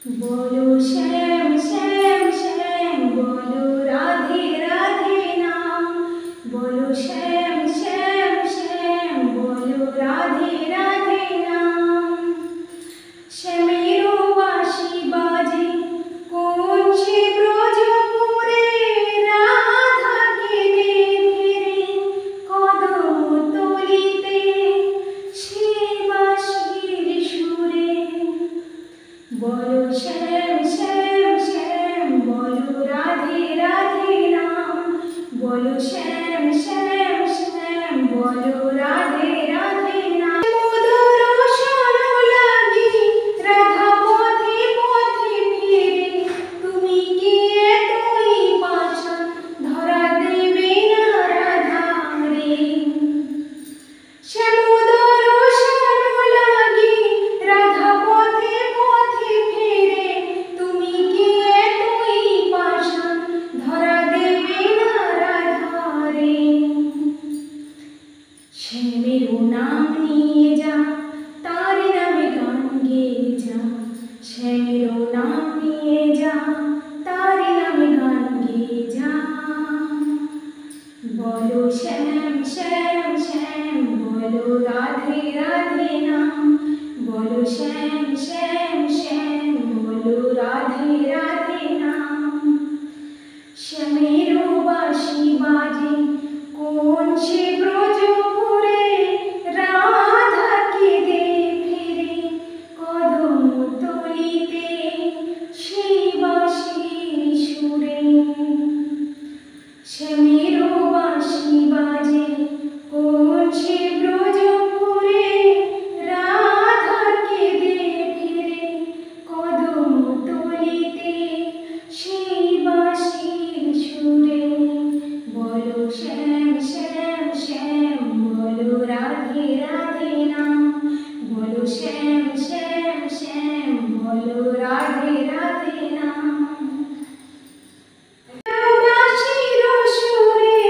बोलो श्याम श्याम श्याम, बोलो राधे राधे नाम। बोलो श्याम श्याम श्याम, बोलो राधे राधे नाम। श्यामेरो बाँशी बाजे कोन से ব্রজপুরে, রাধাকে ফিরে কদম তলিতে সে বাঁশির সুরে। बोलो श्याम श्याम श्याम, बोलो राधे राधे नाम। बोलो श्याम श्याम श्याम, बोलो राधे राधे नाम। মধুর সরলাগি রাধা পথে পথে ফিরে, তুমি কি এতই পাষাণ ধরা দেবে না রাধা রে। শ্যামোদর সরলাগি রাধা পথে পথে ফিরে, তুমি কি এতই পাষাণ ধরা দেবে না রাধা রে। শ্যামেরও নাম নিয়ে যা, তার নামে গান গেয়ে যা। শ্যামেরও নাম নিয়ে যা, তার নামে গান গেয়ে যা। बोलो श्याम श्याम श्याम, बोलो राधे राधे नाम। बोलो श्याम श्याम श्याम, बोलो राधे राधे नाम। श्यामेरो बाँशी बाजे कोन से ব্রজপুরে, রাধাকে ফিরে কদম তলিতে সেই বাঁশির সুরে। শ্যামেরো বাঁশি বাজে কোন সে ব্রজপুরে, রাধাকে ফিরে কদম তলিতে সেই বাঁশির সুরে। बोलो श्याम श्याम श्याम, बोलो राधे राधे नाम। बोलो श्याम श्याम श्याम, बोलो राधे राधे नाम। বাঁশির সুরে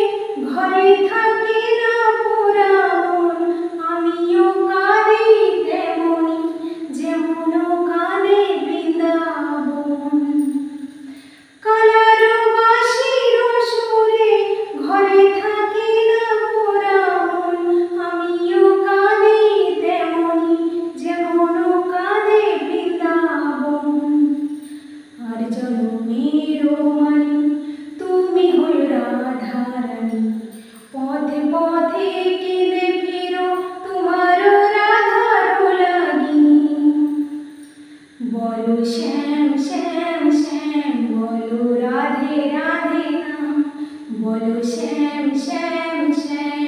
ঘরে থাকে না পোড়া মন, আমিও কাঁদি তেমনি যেমন কাঁদে বৃন্দাবন। কালার বাঁশির সুরে ঘরে থাকে না পোড়া মন, আমিও কাঁদি তেমনি যেমন কাঁদে বৃন্দাবন। আর জনমেরও মানি তুমি হই রাধা রানী, পথে পথে কেঁদে ফিরো তোমার রাধার লাগি। बोलो श्याम श्याम श्याम, बोलो राधे राधे नाम। बोलो श्याम श्याम श्याम,